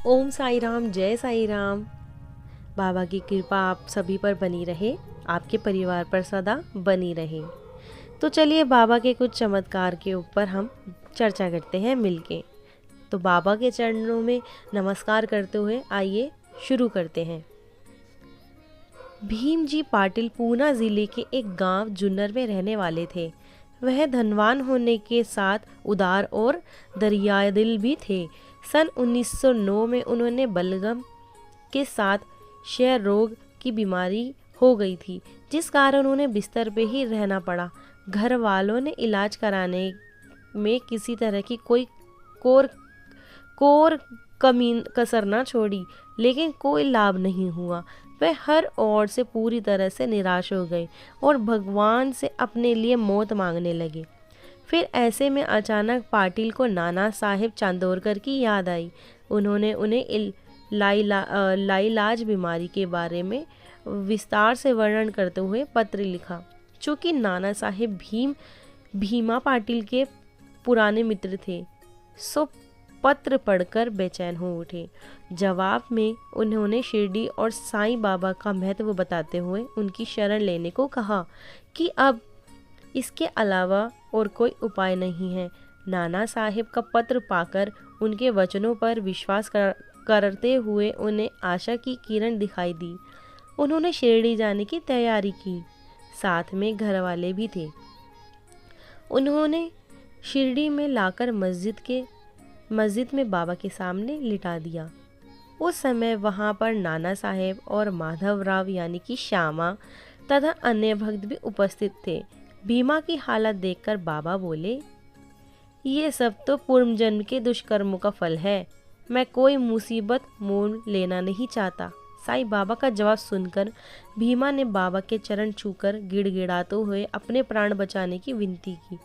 ओम साई राम, जय साई राम। बाबा की कृपा आप सभी पर बनी रहे, आपके परिवार पर सदा बनी रहे। तो चलिए बाबा के कुछ चमत्कार के ऊपर हम चर्चा करते हैं मिलके। तो बाबा के चरणों में नमस्कार करते हुए आइए शुरू करते हैं। भीम जी पाटिल पूना ज़िले के एक गांव जुन्नर में रहने वाले थे। वह धनवान होने के साथ उदार और दरियादिल भी थे। सन 1909 में उन्होंने बलगम के साथ क्षय रोग की बीमारी हो गई थी, जिस कारण उन्हें बिस्तर पे ही रहना पड़ा। घर वालों ने इलाज कराने में किसी तरह की कोई कोर कोर कमी कसर ना छोड़ी, लेकिन कोई लाभ नहीं हुआ। वे हर ओर से पूरी तरह से निराश हो गए और भगवान से अपने लिए मौत मांगने लगे। फिर ऐसे में अचानक पाटिल को नाना साहेब चांदोरकर की याद आई। उन्होंने उन्हें लाइलाज बीमारी के बारे में विस्तार से वर्णन करते हुए पत्र लिखा। चूँकि नाना साहेब भीमा पाटिल के पुराने मित्र थे, सो पत्र पढ़कर बेचैन हो उठे। जवाब में उन्होंने शिरडी और साईं बाबा का महत्व बताते हुए उनकी शरण लेने को कहा कि अब इसके अलावा और कोई उपाय नहीं है। नाना साहेब का पत्र पाकर उनके वचनों पर विश्वास करते हुए उन्हें आशा की किरण दिखाई दी। उन्होंने शिरडी जाने की तैयारी की, साथ में घर वाले भी थे। उन्होंने शिरडी में लाकर मस्जिद में बाबा के सामने लिटा दिया। उस समय वहां पर नाना साहेब और माधवराव यानी कि श्यामा तथा अन्य भक्त भी उपस्थित थे। भीमा की हालत देखकर बाबा बोले, ये सब तो पूर्व जन्म के दुष्कर्मों का फल है। मैं कोई मुसीबत मोल लेना नहीं चाहता। साईं बाबा का जवाब सुनकर भीमा ने बाबा के चरण छूकर गिड़गिड़ाते हुए अपने प्राण बचाने की विनती की,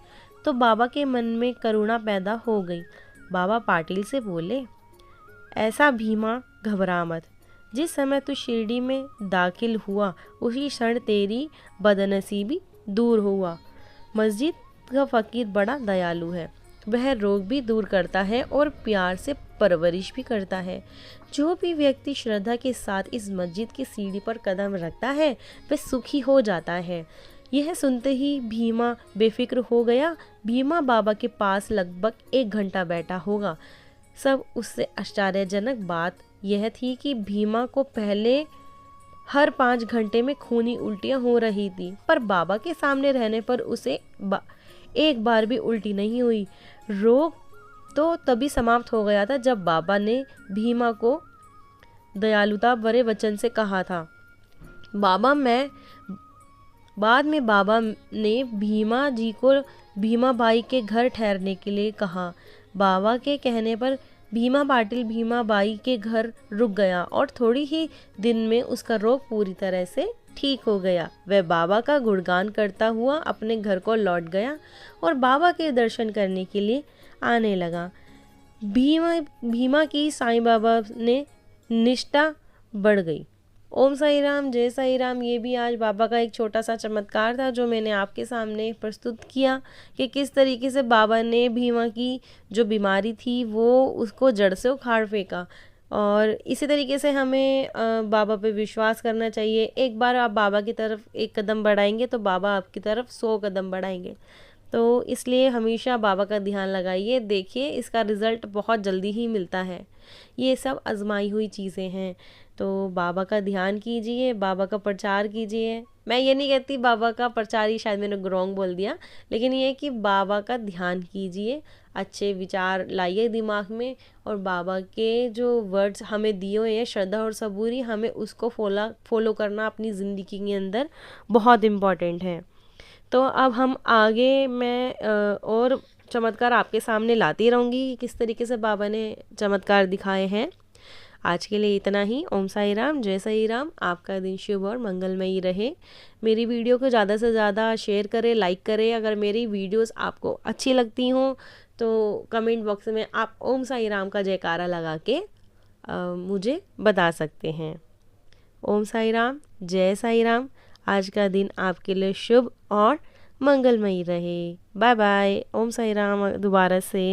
तो बाबा के मन में करुणा पैदा हो गई। बाबा पाटिल से बोले, ऐसा भीमा घबरा मत। जिस समय तू शिरडी में दाखिल हुआ उसी क्षण तेरी बदनसीबी दूर हुआ। मस्जिद का फकीर बड़ा दयालु है। वह रोग भी दूर करता है और प्यार से परवरिश भी करता है। जो भी व्यक्ति श्रद्धा के साथ इस मस्जिद की सीढ़ी पर कदम रखता है वह सुखी हो जाता है। यह सुनते ही भीमा बेफिक्र हो गया। भीमा बाबा के पास लगभग 1 घंटा बैठा होगा। सब उससे आश्चर्यजनक बात यह थी कि भीमा को पहले हर 5 घंटे में खूनी उल्टियां हो रही थी, पर बाबा के सामने रहने पर उसे एक बार भी उल्टी नहीं हुई। रोग तो तभी समाप्त हो गया था जब बाबा ने भीमा को दयालुता भरे वचन से कहा था। बाद में बाबा ने भीमा जी को भीमा बाई के घर ठहरने के लिए कहा। बाबा के कहने पर भीमा पाटिल भीमा बाई के घर रुक गया और थोड़ी ही दिन में उसका रोग पूरी तरह से ठीक हो गया। वह बाबा का गुणगान करता हुआ अपने घर को लौट गया और बाबा के दर्शन करने के लिए आने लगा। भीमा की साईं बाबा ने निष्ठा बढ़ गई। ओम साई राम, जय साई राम। ये भी आज बाबा का एक छोटा सा चमत्कार था जो मैंने आपके सामने प्रस्तुत किया कि किस तरीके से बाबा ने भीमा की जो बीमारी थी वो उसको जड़ से उखाड़ फेंका। और इसी तरीके से हमें बाबा पे विश्वास करना चाहिए। एक बार आप बाबा की तरफ एक कदम बढ़ाएंगे तो बाबा आपकी तरफ 100 कदम बढ़ाएंगे। तो इसलिए हमेशा बाबा का ध्यान लगाइए। देखिए इसका रिज़ल्ट बहुत जल्दी ही मिलता है। ये सब आजमाई हुई चीज़ें हैं। तो बाबा का ध्यान कीजिए, बाबा का प्रचार कीजिए। मैं ये नहीं कहती बाबा का प्रचार, ही शायद मैंने रॉन्ग बोल दिया, लेकिन ये कि बाबा का ध्यान कीजिए, अच्छे विचार लाइए दिमाग में और बाबा के जो वर्ड्स हमें दिए हुए हैं श्रद्धा और सबूरी, हमें उसको फॉलो करना अपनी ज़िंदगी के अंदर बहुत इम्पॉर्टेंट है। तो अब हम आगे मैं और चमत्कार आपके सामने लाती रहूँगी किस तरीके से बाबा ने चमत्कार दिखाए हैं। आज के लिए इतना ही। ओम साई राम, जय साई राम। आपका दिन शुभ और मंगलमयी रहे। मेरी वीडियो को ज़्यादा से ज़्यादा शेयर करें, लाइक करें। अगर मेरी वीडियोस आपको अच्छी लगती हों तो कमेंट बॉक्स में आप ओम साई राम का जयकारा लगा के मुझे बता सकते हैं। ओम साई राम, जय साई राम। आज का दिन आपके लिए शुभ और मंगलमयी रहे। Bye bye. ओम साई राम दोबारा से।